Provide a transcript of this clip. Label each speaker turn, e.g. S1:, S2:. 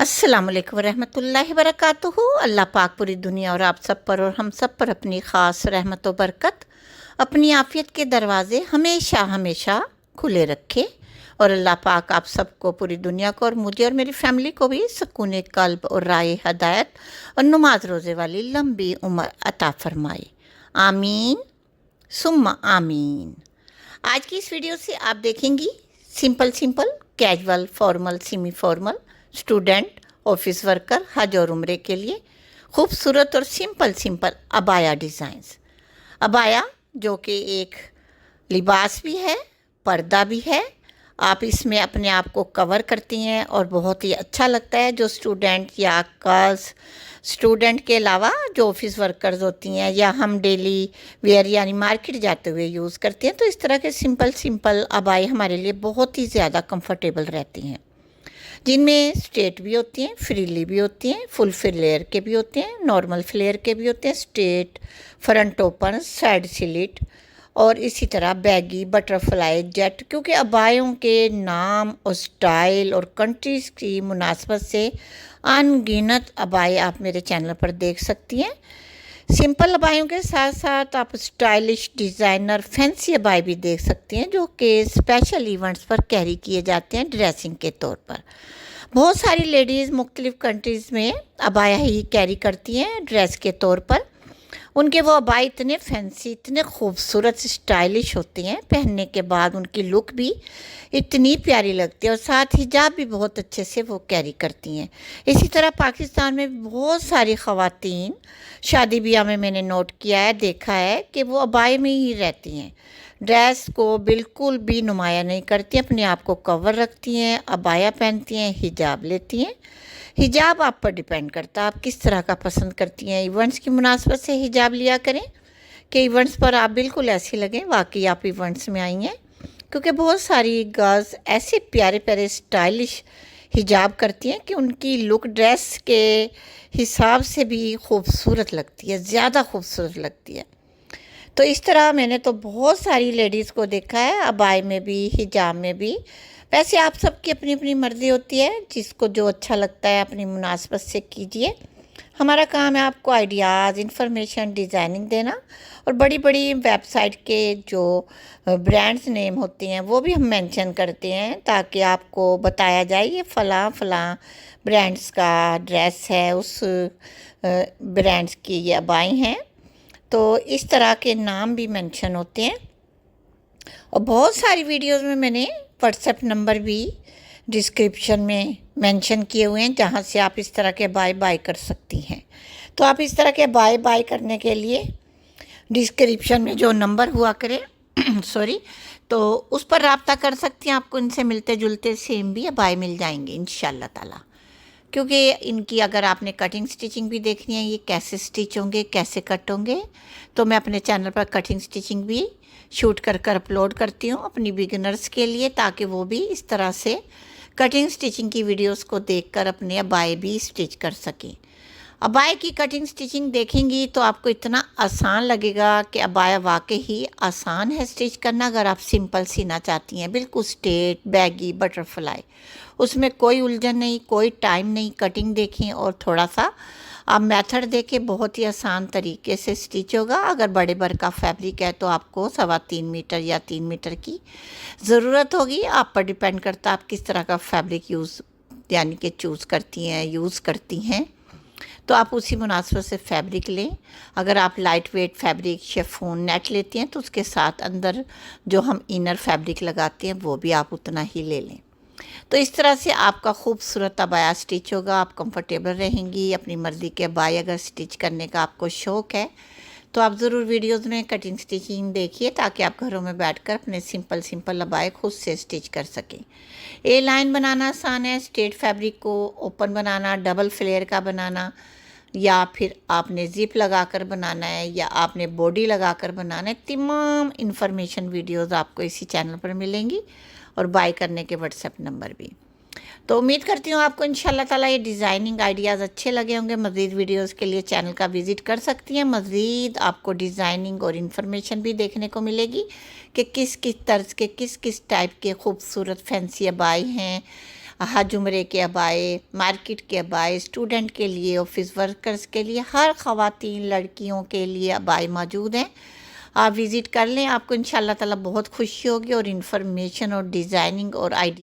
S1: अस्सलामुअलैकुम वरहमतुल्लाहि वबरकातुहू। अल्लाह पाक पूरी दुनिया और आप सब पर और हम सब पर अपनी ख़ास रहमत व बरकत, अपनी आफ़ियत के दरवाज़े हमेशा हमेशा खुले रखे। और अल्लाह पाक आप सबको, पूरी दुनिया को और मुझे और मेरी फ़ैमिली को भी सुकून क़ल्ब और राय हदायत और नमाज रोज़े वाली लंबी उम्र अता फ़रमाए। आमीन सुम्मा आमीन। आज की इस वीडियो से आप देखेंगी simple casual, formal, semi formal, student, office worker, हज और उम्रे के लिए खूबसूरत और सिंपल अबाया डिज़ाइंस। अबाया जो कि एक लिबास भी है, पर्दा भी है। आप इसमें अपने आप को कवर करती हैं और बहुत ही अच्छा लगता है। जो स्टूडेंट या गर्ल्स, स्टूडेंट के अलावा जो ऑफिस वर्कर्स होती हैं या हम डेली वेयर यानी मार्केट जाते हुए यूज़ करते हैं, तो इस तरह के सिंपल अबाए हमारे लिए बहुत ही ज़्यादा कंफर्टेबल रहती हैं, जिनमें स्ट्रेट भी होती हैं, फ्रीली भी होती हैं, फुल फ्लेयर के भी होते हैं, नॉर्मल फ्लेयर के भी होते हैं, straight, front open, side slit और इसी तरह बैगी, बटरफ्लाई, जेट। क्योंकि अबायों के नाम और स्टाइल और कंट्रीज़ की मुनासबत से अनगिनत अबाए आप मेरे चैनल पर देख सकती हैं। सिंपल अबायों के साथ साथ आप स्टाइलिश, डिज़ाइनर, फैंसी अबाए भी देख सकती हैं, जो कि स्पेशल इवेंट्स पर कैरी किए जाते हैं ड्रेसिंग के तौर पर। बहुत सारी लेडीज़ मुख्तलिफ़ कंट्रीज़ में अबाया ही कैरी करती हैं ड्रेस के तौर पर। उनके वो अबाए इतने फैंसी, इतने खूबसूरत, स्टाइलिश होती हैं, पहनने के बाद उनकी लुक भी इतनी प्यारी लगती है और साथ हिजाब भी बहुत अच्छे से वो कैरी करती हैं। इसी तरह पाकिस्तान में बहुत सारी ख़वातीन शादी ब्याह में मैंने नोट किया है, देखा है कि वो अबाए में ही रहती हैं, ड्रेस को बिल्कुल भी नुमाया नहीं करती, अपने आप को कवर रखती हैं, अबाया पहनती हैं, हिजाब लेती हैं। हिजाब आप पर डिपेंड करता है आप किस तरह का पसंद करती हैं। इवेंट्स की मुनासबत से हिजाब लिया करें कि इवेंट्स पर आप बिल्कुल ऐसी लगें वाकई आप इवेंट्स में आई हैं, क्योंकि बहुत सारी गर्ल्स ऐसे प्यारे प्यारे स्टाइलिश हिजाब करती हैं कि उनकी लुक ड्रेस के हिसाब से भी खूबसूरत लगती है, ज़्यादा खूबसूरत लगती है। तो इस तरह मैंने तो बहुत सारी लेडीज़ को देखा है, अबाए में भी, हिजाब में भी। वैसे आप सबकी अपनी अपनी मर्ज़ी होती है, जिसको जो अच्छा लगता है अपनी मुनासबत से कीजिए। हमारा काम है आपको आइडियाज़, इंफॉर्मेशन, डिज़ाइनिंग देना और बड़ी बड़ी वेबसाइट के जो ब्रांड्स नेम होते हैं वो भी हम मेंशन करते हैं, ताकि आपको बताया जाए ये फ़लाँ ब्रांड्स का ड्रेस है, उस ब्रांड्स की ये अबाएँ हैं। तो इस तरह के नाम भी मेंशन होते हैं। और बहुत सारी वीडियोस में मैंने व्हाट्सएप नंबर भी डिस्क्रिप्शन में मेंशन किए हुए हैं, जहां से आप इस तरह के बाय कर सकती हैं। तो आप इस तरह के बाय करने के लिए डिस्क्रिप्शन में जो नंबर हुआ करे सॉरी, तो उस पर रब्ता कर सकती हैं। आपको इनसे मिलते जुलते सेम भी बाय मिल जाएंगे इंशाल्लाह ताला। क्योंकि इनकी अगर आपने कटिंग स्टिचिंग भी देखनी है, ये कैसे स्टिच होंगे, कैसे कट होंगे, तो मैं अपने चैनल पर कटिंग स्टिचिंग भी शूट कर अपलोड करती हूँ अपनी बिगिनर्स के लिए, ताकि वो भी इस तरह से कटिंग स्टिचिंग की वीडियोस को देखकर अपने अबाए भी स्टिच कर सकें। अबाए की कटिंग स्टिचिंग देखेंगी तो आपको इतना आसान लगेगा कि अबाया वाकई ही आसान है स्टिच करना। अगर आप सिंपल सीना चाहती हैं, बिल्कुल स्ट्रेट, बैगी, बटरफ्लाई, उसमें कोई उलझन नहीं, कोई टाइम नहीं, कटिंग देखें और थोड़ा सा आप मेथड देखें, बहुत ही आसान तरीके से स्टिच होगा। अगर बड़े बर का फैब्रिक है तो आपको 3.25 मीटर या 3 मीटर की ज़रूरत होगी। आप पर डिपेंड करता है आप किस तरह का फैब्रिक यूज़ यानी कि यूज़ करती हैं, तो आप उसी मुनासबत से फैब्रिक लें। अगर आप light weight fabric, chiffon, net लेती हैं तो उसके साथ अंदर जो हम इनर फैब्रिक लगाते हैं वो भी आप उतना ही ले लें। तो इस तरह से आपका खूबसूरत अबाया स्टिच होगा, आप कंफर्टेबल रहेंगी। अपनी मर्ज़ी के अबाए अगर स्टिच करने का आपको शौक़ है तो आप ज़रूर वीडियोज़ में कटिंग स्टिचिंग देखिए, ताकि आप घरों में बैठकर अपने सिंपल अबाए खुद से स्टिच कर सकें। ए लाइन बनाना आसान है, स्ट्रेट फैब्रिक को ओपन बनाना, डबल फ्लेयर का बनाना, या फिर आपने ज़िप लगाकर बनाना है या आपने बॉडी लगाकर बनाना है, तमाम इन्फॉर्मेशन वीडियोज़ आपको इसी चैनल पर मिलेंगी और बाय करने के व्हाट्सएप नंबर भी। तो उम्मीद करती हूँ आपको इंशाल्लाह ताला ये डिज़ाइनिंग आइडियाज़ अच्छे लगे होंगे। मज़ीद वीडियोज़ के लिए चैनल का विज़िट कर सकती हैं। मज़ीद आपको डिज़ाइनिंग और इन्फॉर्मेशन भी देखने को मिलेगी कि किस किस तर्ज के, किस किस टाइप के खूबसूरत फैंसी अबाए हैं, हज उम्रे के अबाए, मार्केट के अबाए, स्टूडेंट के लिए, ऑफिस वर्कर्स के लिए, हर ख़वातीन लड़कियों के लिए अबाए मौजूद हैं। आप विज़िट कर लें, आपको इंशाल्लाह ताला बहुत खुशी होगी और इन्फॉर्मेशन और डिज़ाइनिंग और आइडिया